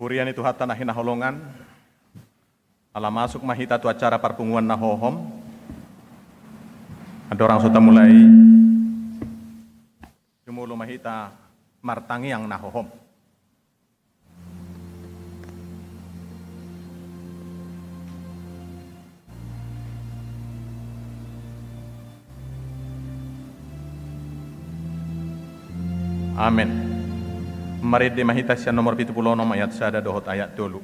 Burian itu hata nahi naholongan, ala masuk mahita tu acara perpunguan nahohom. Ada orang sudah mulai jumulu mahita martangi yang nahohom. Amin. Mari di mahita siya nomor 76 ayat sada dohot ayat dulu.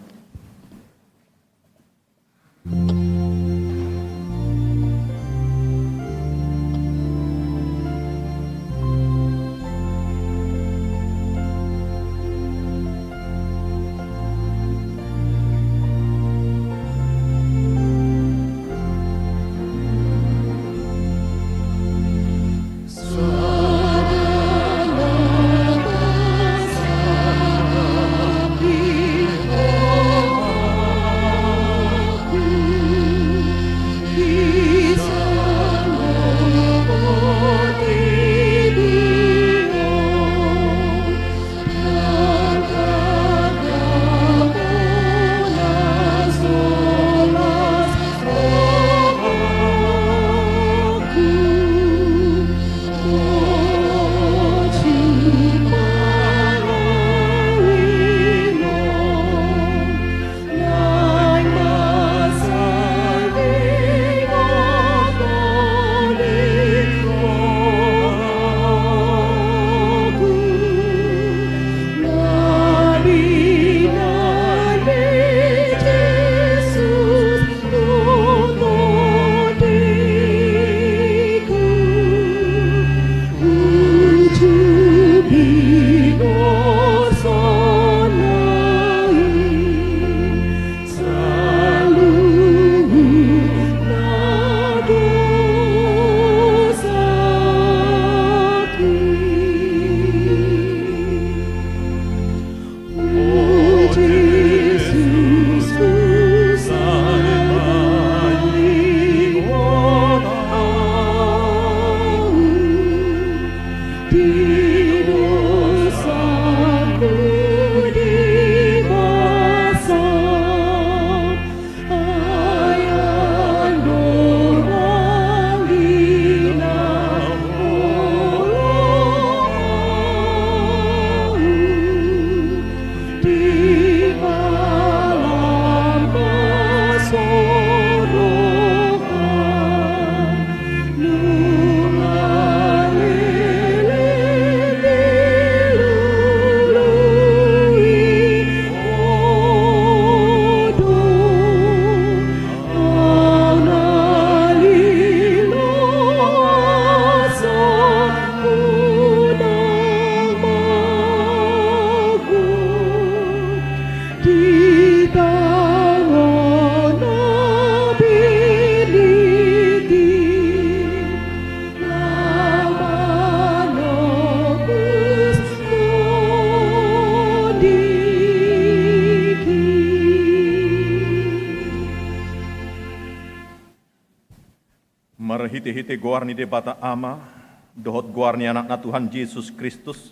Hiti-hiti guarni de bata ama, dohot guarni anak na Tuhan Yesus Kristus,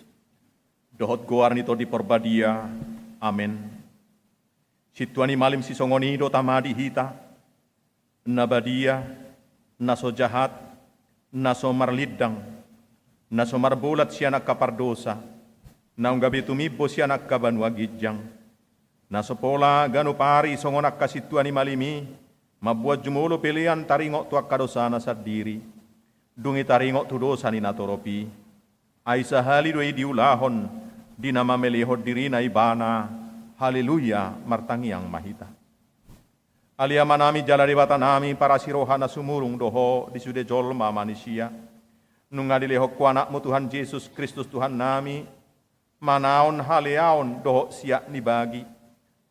dohot guarni to di perbadia, amin. Situani malim si songoni do tamadi hita, nabadia, naso jahat, naso marlidang, naso marbulat si anak kapardosa, naung gabi tumibo si anak kabanwa gijang, naso pola ganu pari songonak kasituani malimi, mabuat jumulo pilihan taringok tuak kadosana sadiri, dungi taringok tu dosa ni natoropi, aisa hali doi diulahon, dinama melihod diri na ibana, haleluya martangi yang mahita. Alia manami jala debata nami para sirohana sumurung doho di sude jolma manusia, nunga dilehok kuanakmu Tuhan Yesus Kristus Tuhan nami, manaon haleaon doho siak ni bagi,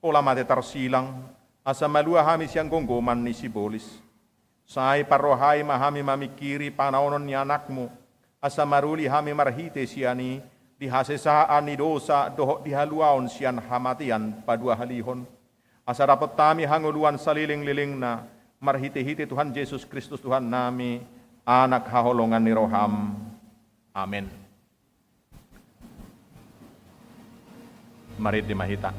pola mate tarsilang, asa malua hami siang gonggoman ni sibolis. Sai parohai mahami mamikiri panaonon ni anakmu. Asa maruli hami marhite siani. Dihasesaan ni dosa dohok dihaluaon sian hamatian padua halihon. Asa dapat tami hanguluan saliling-liling na. Marhite-hite Tuhan Yesus Kristus Tuhan nami. Anak haholongan ni roham. Amin. Mari dimahita.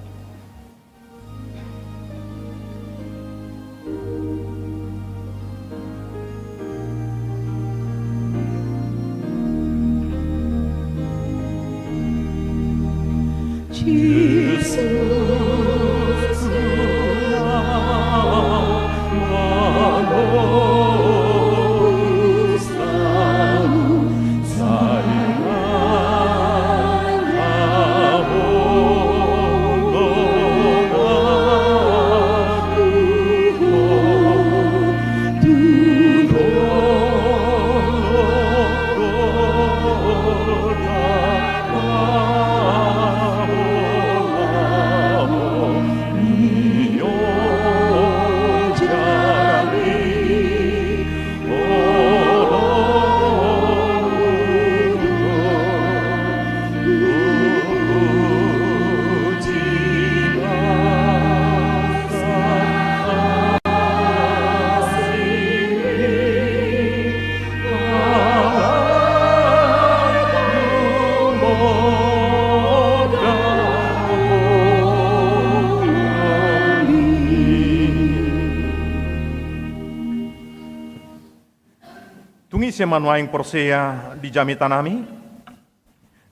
Se manuaing porsea di jami tanami,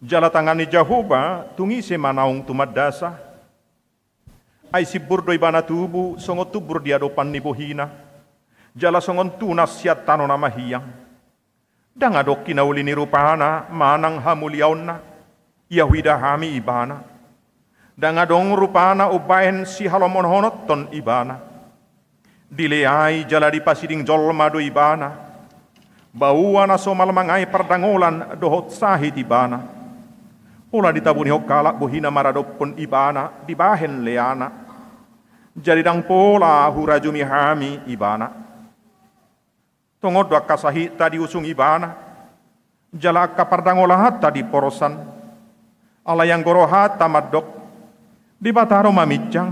jala tangani Jehovah tungi se manaung tumadasa, ay si burdo ibana tubu songo tubur di adopan ni bohina, jala songon tunas siat tano na mahiyang, dangadok kinauli ni rupana manang hamuliaon na, yahwida hami ibana, dangadong rupana ubahen si halomon honot ton ibana, dileay jala di pasiding jolma do ibana, bauan na somal mangay pardangolan dohot sahit ibana. Pula ditabuni hokkalak buhina maradopon ibana dibahen leana. Jadi dang pola hurajumi hami ibana. Tungod wak kasahi tadi usung ibana. Jala kapardangola hatta di porosan. Alayang gorohat tamadok. Di bataro mamijang.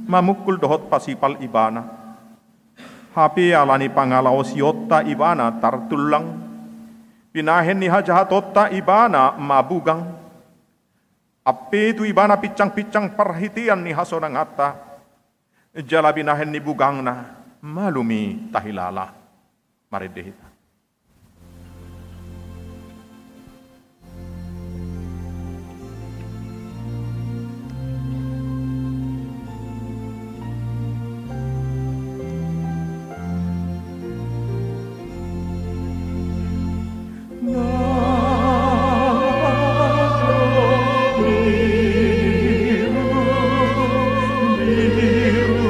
Mamukul dohot pasipal ibana. Hapi alani pangalaw siyota ibana tartulang. Pinahen ni hajahatota ibana mabugang. Api tu ibana picang-picang perhitian ni hasonang ata. Jala binahen ni bugang na malumi tahilala. Mari dehita. Biru, biru,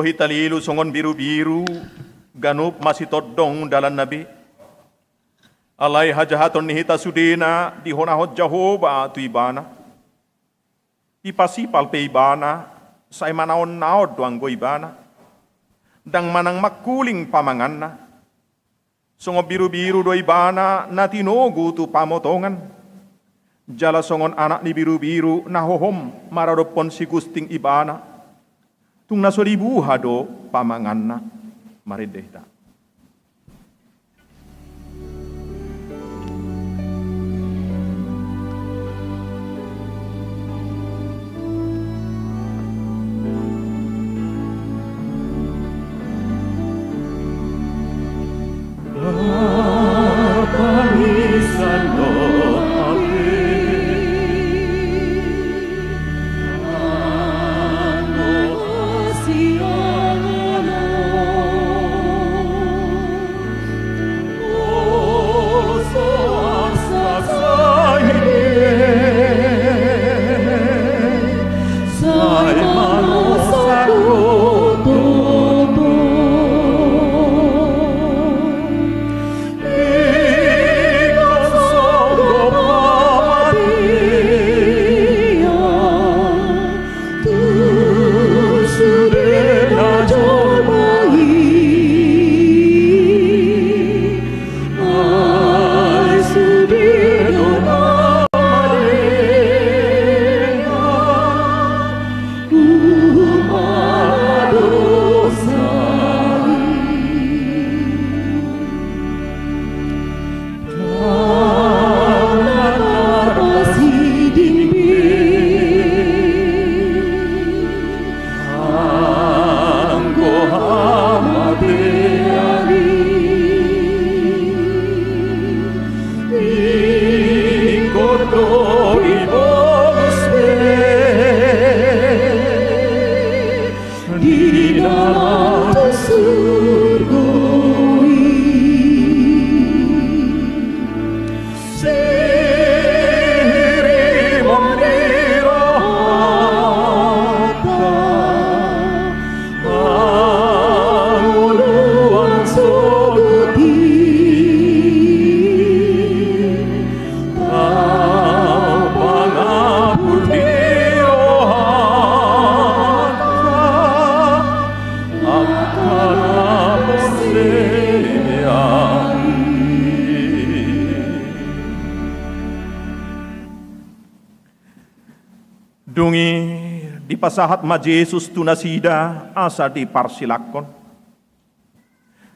hitalilu songon biru-biru ganup masih todong dalan nabi. Alai hajahaton nihita sudena di honahot Jahoba tu ibana. Ipasipal pe ibana, say manaon naod duang go ibana. Dang manang makuling pamanganna. Songo biru-biru do ibana na tinogu tu pamotongan. Jala songon anak ni biru-biru nahohom maradopon si gusting ibana. Tung nasolibuha do pamanganna. Maridehta. Dungi di pasahat ma Jesus tu nasida asa di parsilakon.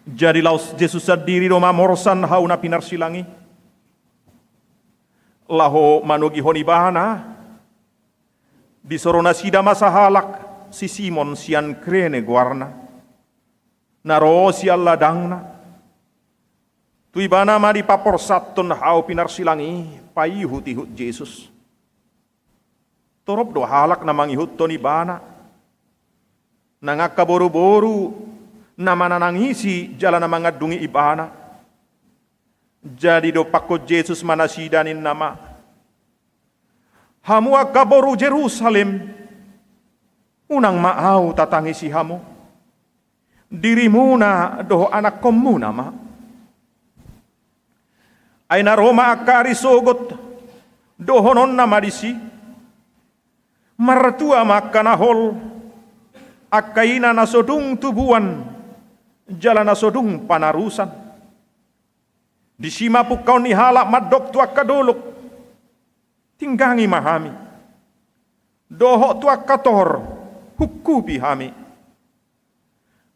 Jadi laus Jesus sendiri do mamorsan hau na pinarsilangi. Laho manugi honibana di sorona sida masahalak si Simon sian krene guarna. Naro si Allah dangna. Tuibana ma di paporsatton hau pinarsilangi payuhut ihut Jesus. Torop do halak na mangihut to ni bana. Nangakaboru-boru na mananangisi jala na mga dungi ibana. Jadi do pakko Jesus manasidanin nama. Hamu akaboru Jerusalem. Unang maaw tatangisi hamu. Dirimu na do anak komu nama. Ay na Roma akarisogot. Dohonon na marisi. Martua makanahol akaina nasodung tubuan jalan nasodung panarusan di sima pukau ni halak madok tua kadolok tinggangi mahami dohok tua kator hukupi hami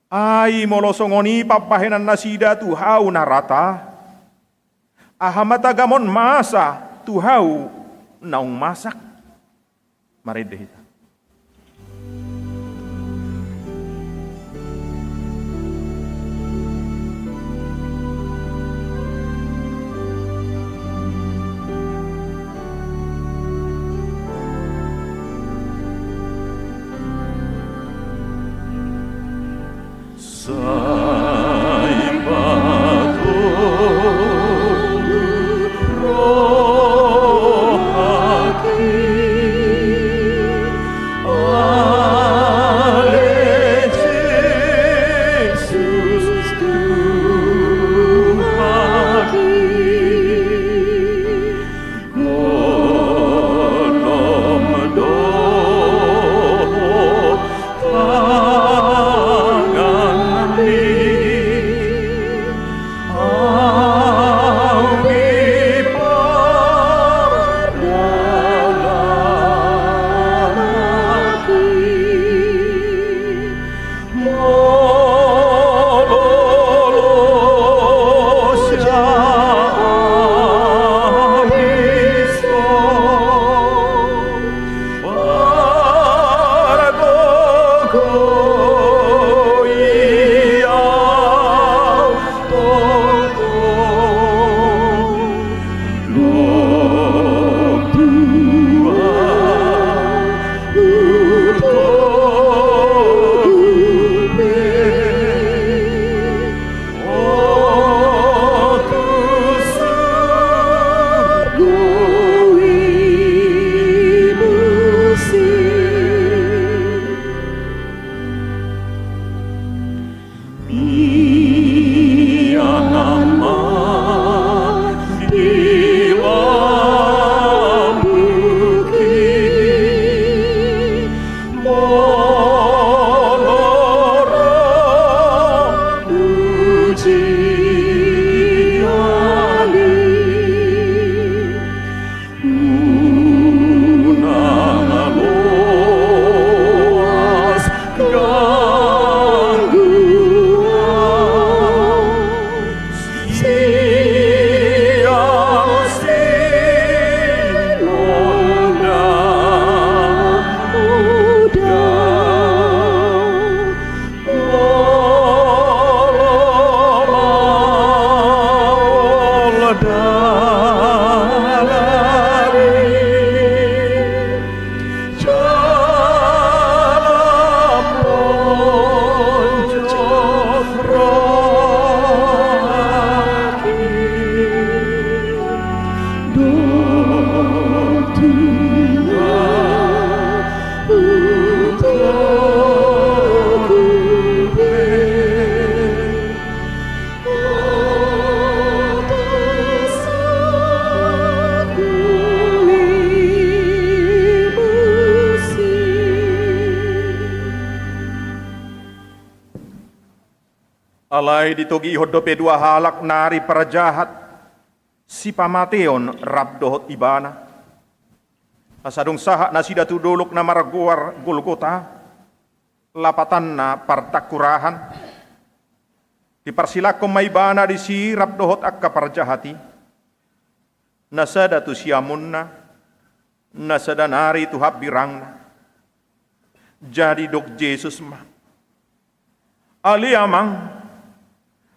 ai molosongoni papahenan nasida tu hau narata ahamata gamon masa tu hau naung masak. Mari dehita. Alai ditogi hodope dua halak nari para jahat, si pamateon rab dohot ibana. Asadong saha nasida tuduluk na maraguar Golgota, lapatan na partakurahan. Diparsilakom maibana di si rab dohot akka para jahati. Nasada tu siamun na, nasada nari tu habirang na. Jadi dok Yesus mah. Ali amang,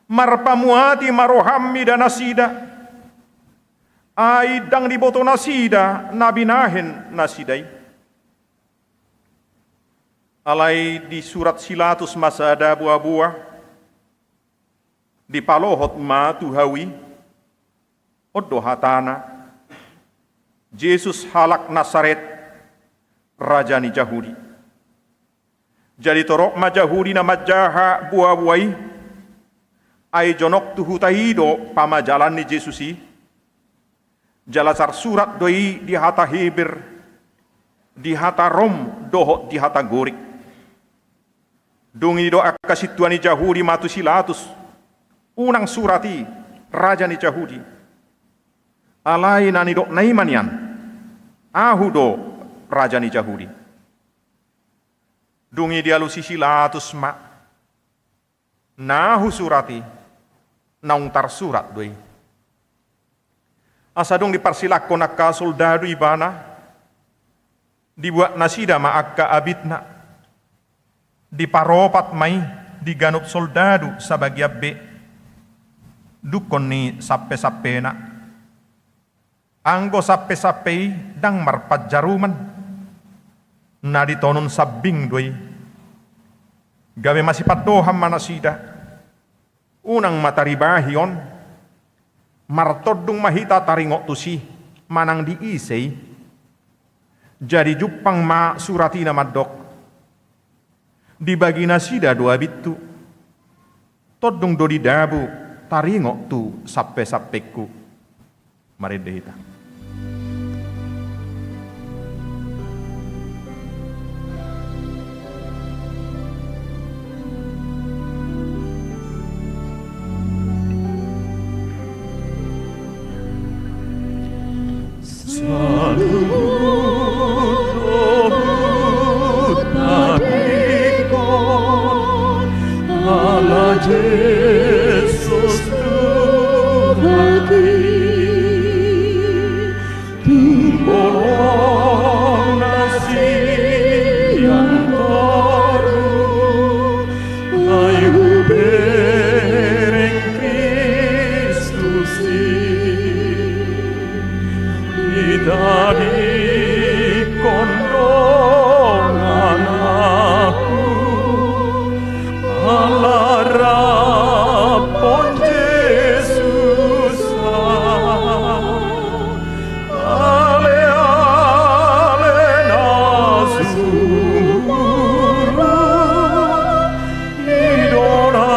marpamuati marohammi dan nasida ay dang diboto nasida nabinahin nasidai alai di surat Silatus masada buah-buah di palohot ma tuhawi odo hatana Yesus halak Nasaret rajani Jahudi jadi torok ma Jahudi na majaha buah-buai ay jonok tuhu tahido pamajalan ni Jesusi jalasar surat doi di hata Heber di hata Rom doho di hata Gorik dungi do akasituan ni Jahudi matu Silatus unang surati raja ni Jahudi alai nani do naimanian ahu do raja ni Jahudi dungi dia lusi Silatus ma nahu surati naungtar surat doi. Asadong diparsilakon akka soldado ibana, dibuat nasida maakka abitna, diparopat mai diganup soldado sa bagyabbe, dukon ni sappe-sappe na. Anggo sappe-sappe dang marpadjaruman, na ditonon sabing doi. Gawe masipatoham manasida, unang mataribahion, martodung mahita taringok tusi, manang diisay, jadi jupang ma surati na madok, dibagi nasida dua bitu, todung do didabu, taringok tu sappe-sappeku, mari dehita. Yesus Tuhan Tumpulong nasi yang baru ayu bereng Kristus dari kondongan aku, alarapon Yesus, ale ale nasumuru, idona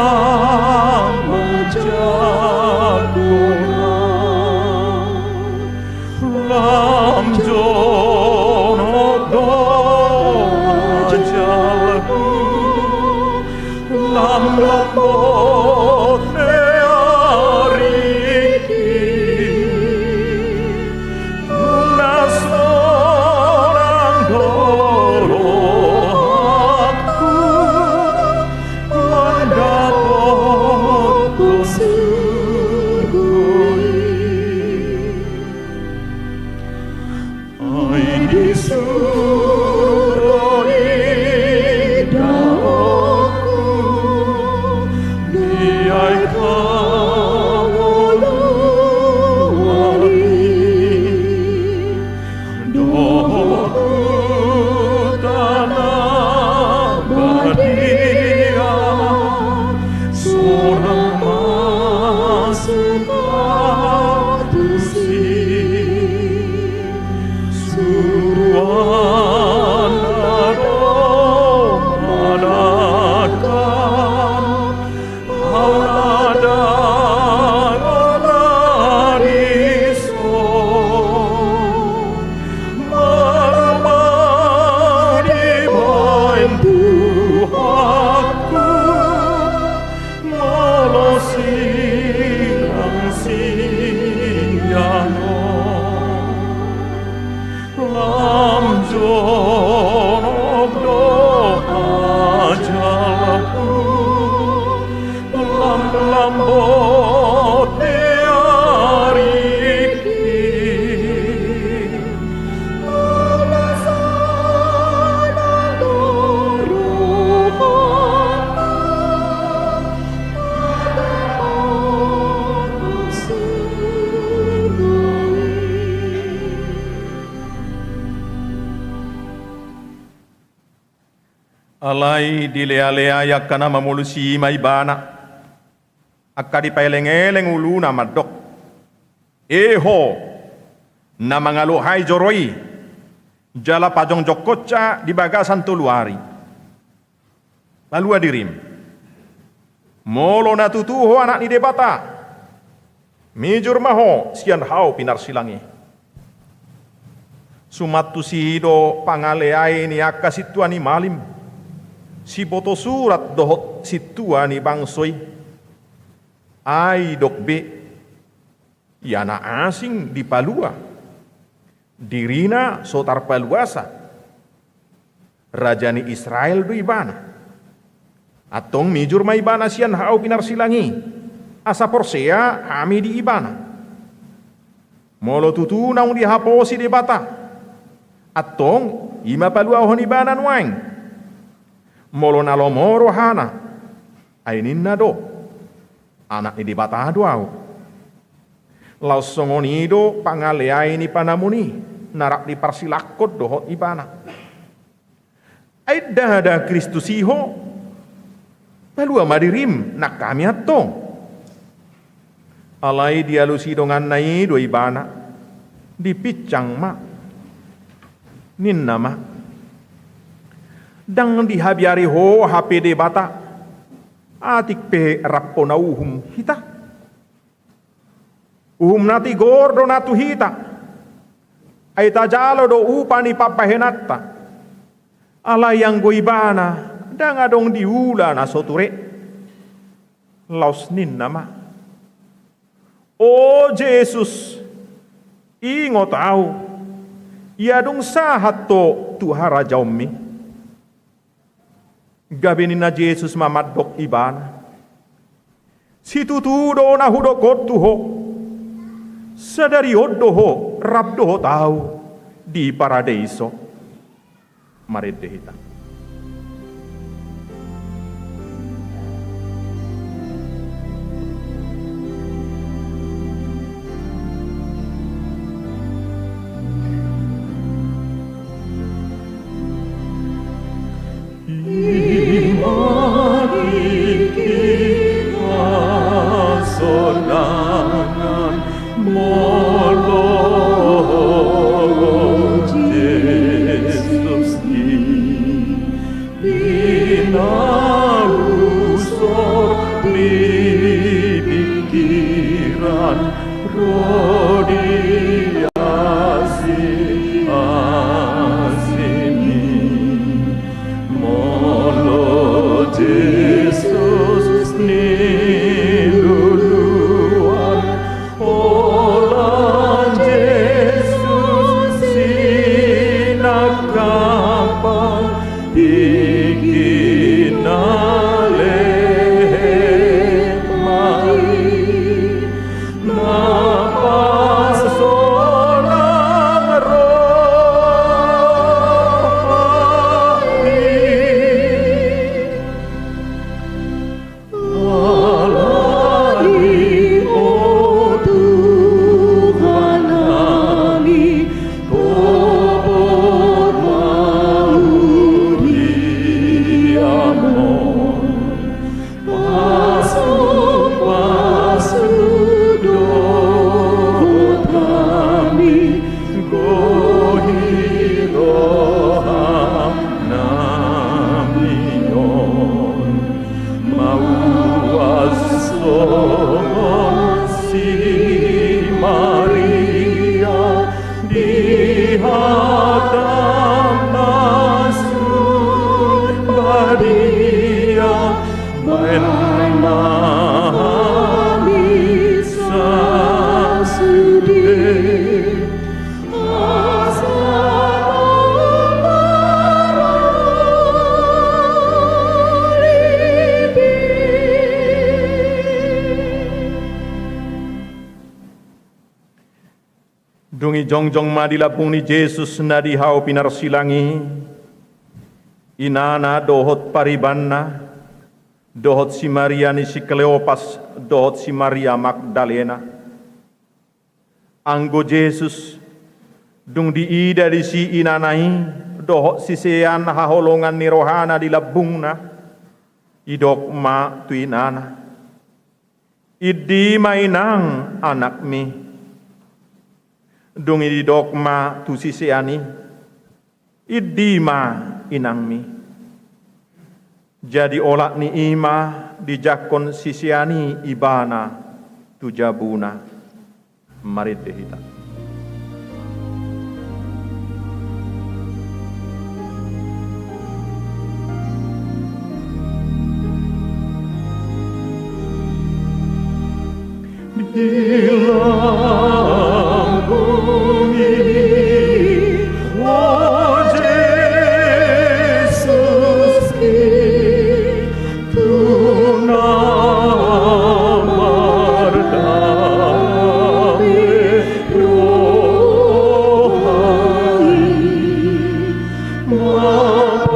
lam jono jalku, lam lambot ariki, tunas orang doroku, mendapat surgoi. Ai di surgoi daku, diai kawuluari, doku tanah badia, seorang masuk atusi. Suruhan aromanakam, auladang olariso, marmari bantu aku, malosirang siyano. Lam jono ajalku, lam lambot ariki, alasana dorohaku, adamu surgoi. Alai dilea-lea yakana mamulusi maibana, akadi paeleng-eleng ulu nama dok. Eho na mangaluhai joroi, jala pajong jokoca di bagasan tuluari. Lalu adirim, molo na tutuho anak ni debata, mijur maho sian hau pinar silangi. Sumatu sido pangaleai ni akasituani malim, si boto surat dohot situani bangsoi, ai dok be, yana asing di palua, dirina sotar paluasa, rajani Israel do ibana, atong mijur ma ibana sian hau pinar silangi, asa porsea hami di ibana, molo tutu naung di haposi de bata, atong ima palua hon ibana nuaing, molo nalomoro hana, ainin nado, anak ni di bata doau, laos songonido pangaleai ni panamuni, narak di parsilakot dohot ibana. Aida ada Kristus iho, palua madirim nak kami atong. Alai dialusi dongan nai do ibana, dipicang ma, ninna ma. Dang dihabiari ho HPD bata, atik pe rapona uhum hita. Uhum nati gordo natu hita, aita jalo do upani papahenata. Ala yang goibana, dang adong diula na soture, laos ninna ma. Oh Jesus, ingot au, ia dong sahat to tuhara jaumi. Gabi na Jesus mamadok ibana. Si tutudo na hudokot tuho, sadari odoho rabdoho tau di paradiso. Marid dehita. Dungi jongjong madilapung ni Jesus na dihaw pinarsilangi. Inana dohot paribanna, dohot si Maria ni si Kleopas, dohot si Maria Magdalena. Anggo Jesus dung diida di si inanai, dohot si sean haholongan ni rohana di labungna, idok ma tu inana. Idi mainang anak mi, dung idok ma tu si seani, idi ma inang mi. Jadi olak ni ima dijakon si seani ibana tu jabuna, marit dehita. Hilang bumi, oh Jesus, tuna mardame rohani, maporus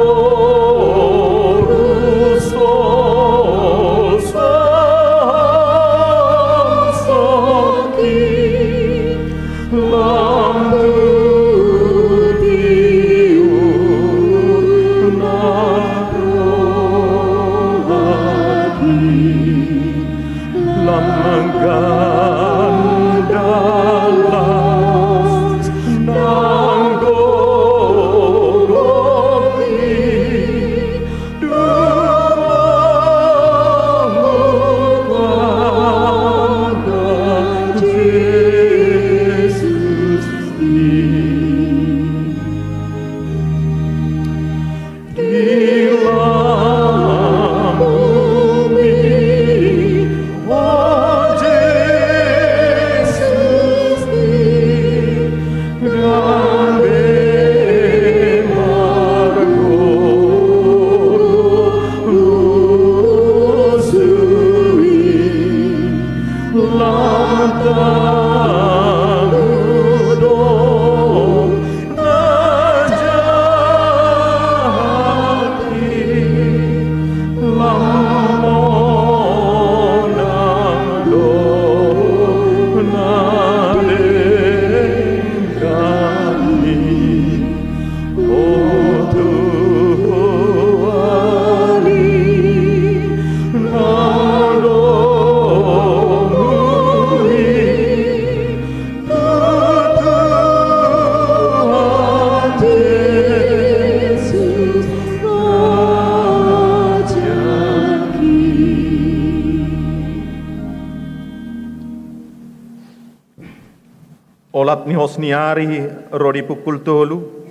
Olat ni hosniari rodi pukul tolu,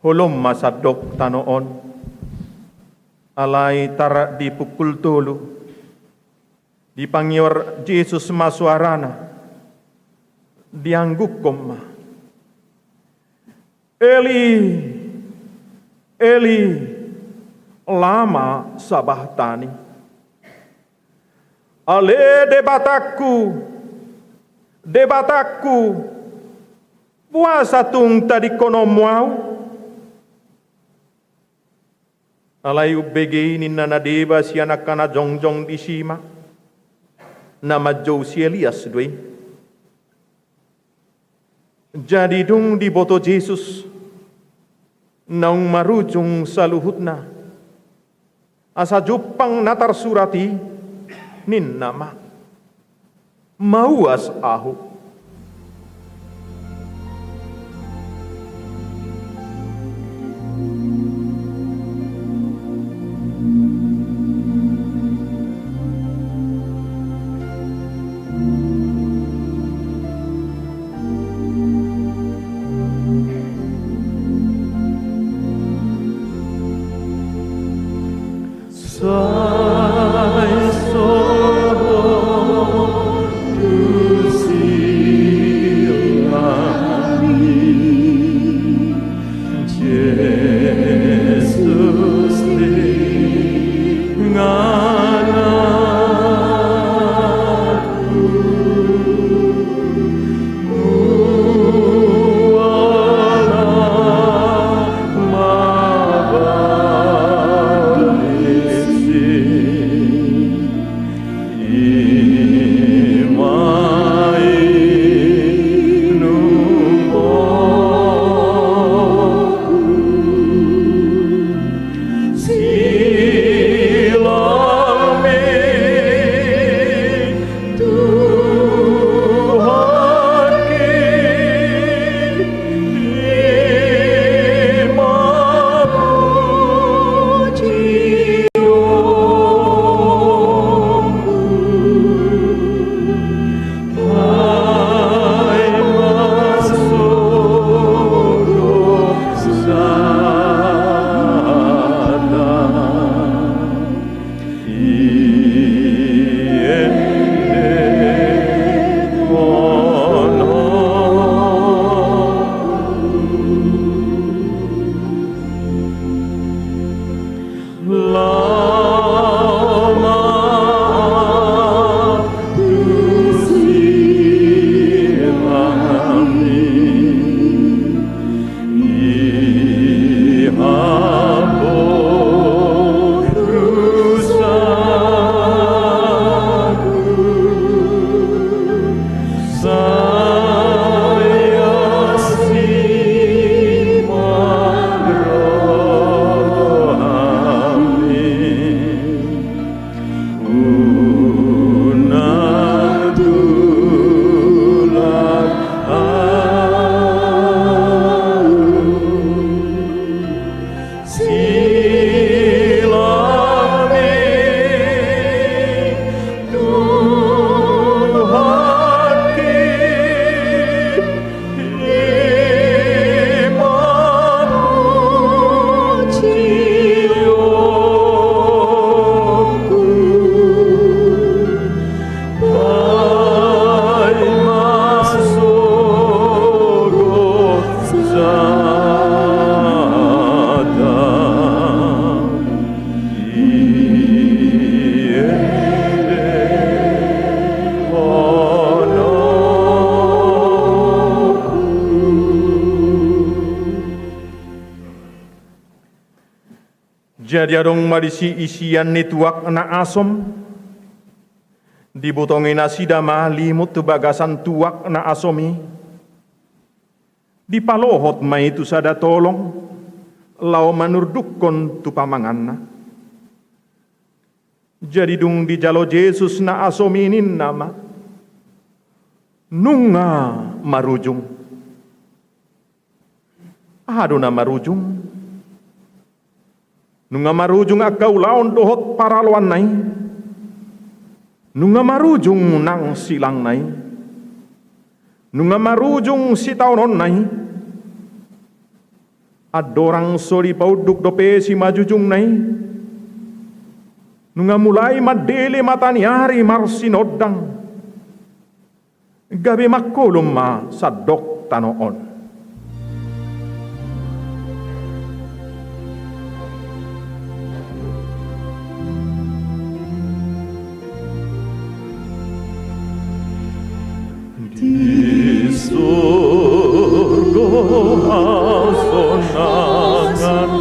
holom masadok tanoon, alai tarak di pukul tolu, dipanggil Yesus masuarana, diangguk koma. Eli, Eli, lama sabahtani. Ale debataku, puasa tung tadi kono muau. Alayu bege ini nana deba si anak kana jongjong di sima. Nama Jou si Elias doi. Jadi dung di boto Jesus. Naung marujung saluhutna. Asa jupang natar surati nin nama. Mauas ahu. Sai solo tu si Jadi adong marisi isian ni tuak na asom. Dibutongin na sidama limut tu bagasan tuak na asomi. Dipalohot may itu sada tolong. Lau manurdukon tu pamangan na. Jadi dung di jalo Yesus na asominin nama. Nunga marujung. Ado na marujung. Nunga marujung agau laon dohot paraloan nai. Nunga marujung nang silang nai. Nunga marujung si taunon nai. Adorang sori pauduk dope si majujung nai. Nunga mulai madele mataniari marsinodang. Gabi makulum ma sadok tanoon. Di surga sonangan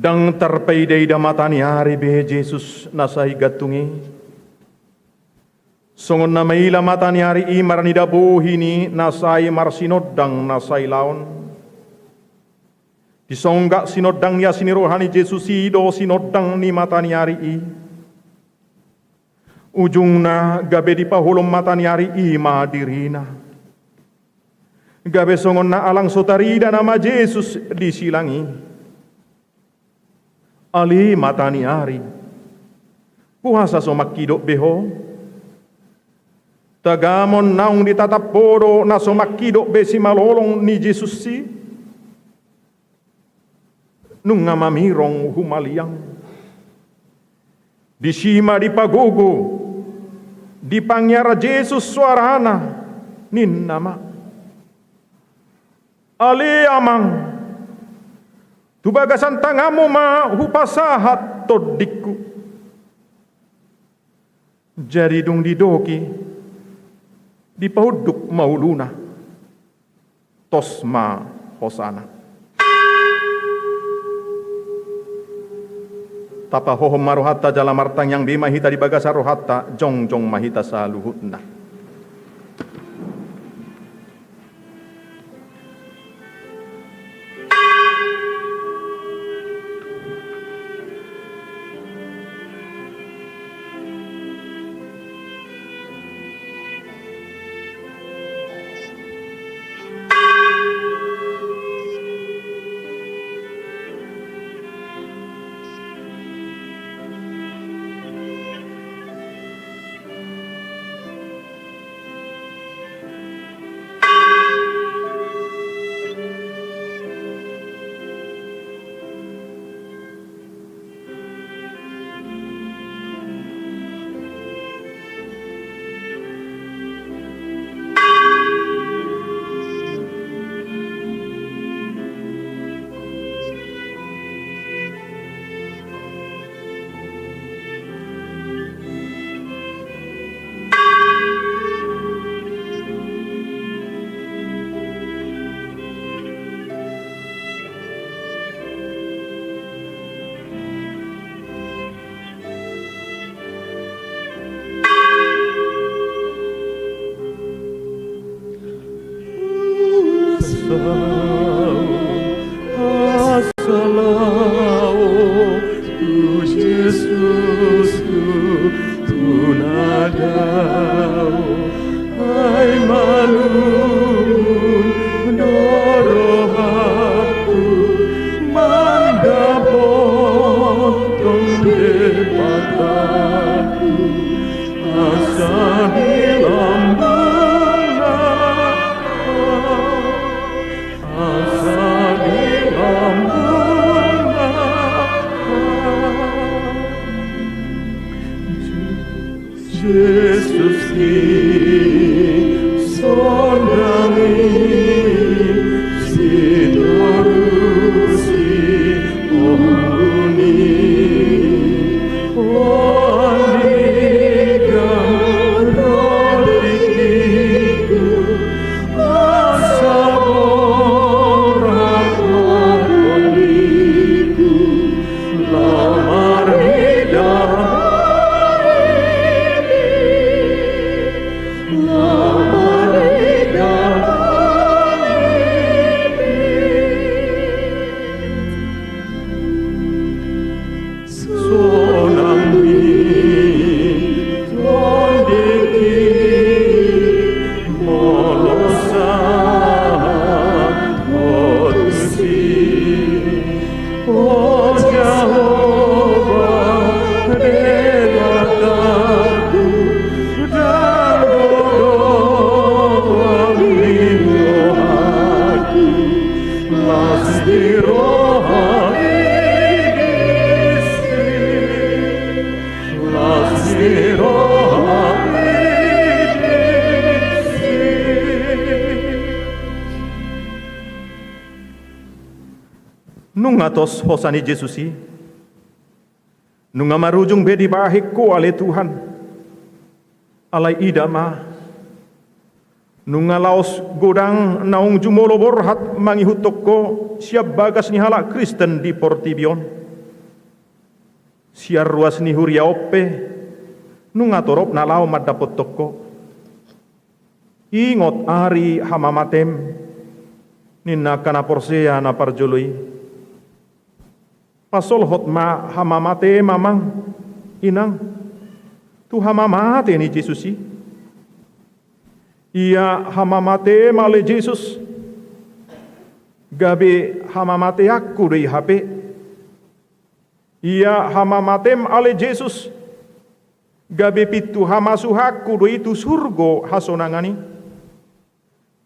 Dang terpaiday da matani hari be Jesus nasai gatungi. Songon na maila matani hari imar ni dabuhini nasai marsinodang nasai laon. Disonggak sinodang ya sinirohani Jesus ido sinodang ni matani hari i. Ujungna gabe di pahulom matani hari ima dirina. Gabe songon na alang sotarida nama Jesus disilangi. Ali matani ari puasa so makidok beho tagamon naung ditatap bodo na so makidok besi malolong ni Jesus si nung ngamamirong humaliang disima di pagugu di pangyara Jesus suarana nin nama ali amang tubagasan tangamu ma hupasahat todikku. Jari dung didoki di pauduk mauluna tosma hosana. Tapa hohom maruhata jala martang yang bimahita di bagasa rohata jongjong mahita sa luhutna. Oh Jehovah, Devataku, dan doa-doa rohaku, lasti rohani disi, lasti rohani disi. Nungatos hosani Jesusi, nunga marujung bedi bahikku ale Tuhan, alai idama, nunga laos godang naung jumolo borhat mangihut toko siap bagas ni halak Kristen di Portibion, siar ruas ni huria oppe, nunga torop na lao madapot toko, ingot ari hamamatem, ninna kana porsea na parjului, pasol hot ma hamamate mamang inang tu hamamate ni Jesusi ia hamamate male Jesus gabe hamamate aku dei hape ia hamamatem ale Jesus gabe pitu hamasuhaku dei tu surgo hasonangani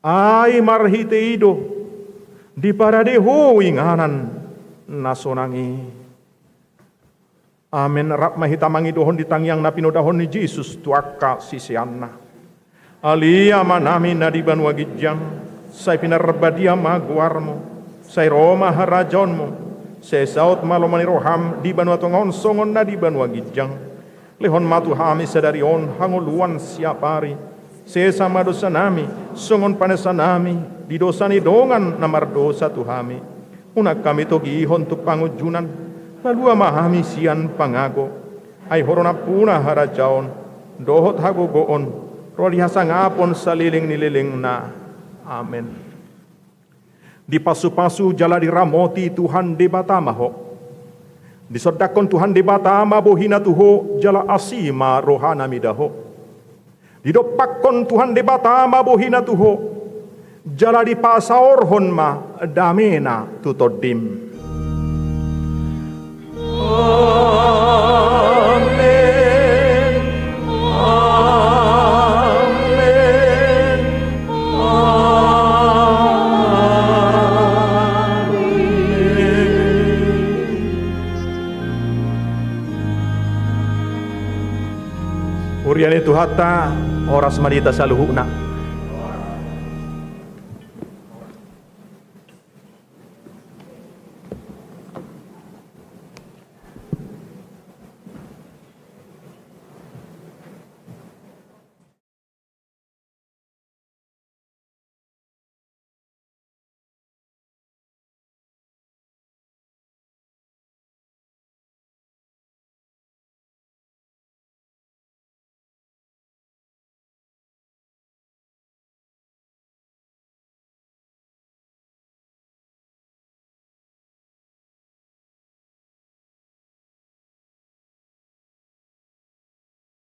ai marhite ido di parade ho inganan nasonangi. Amen. Rap mahitamangi dohon di tangyang napino dahon ni Jesus tuaka sisianna. Alia manami nadi banua gijang, say pinarbadia maguarmo, say Roma harajonmo, say saut malomani roham di banua tongon songon nadi banua gijang. Lehon matu hami sadarion hangoluan siapari, say sama dosa nami, songon panesanami, di dosani dongan namar dosa tuhami. Unak kami togi ihon tu pangujunan, lalu amahami sian pangago, ay horona puna harajaon, dohot hagogoon, rolihasa ngapon saliling nililing na. Amen. Di pasu-pasu jala diramoti Tuhan di batamaho, di sodakon Tuhan di batama bohina tuho jala asima rohana midaho, di dopakon Tuhan di batama bohina tuho, jala di pasaor honma damena tutodim. Amen. Amen. Urian itu hatta oras madita saluhuna.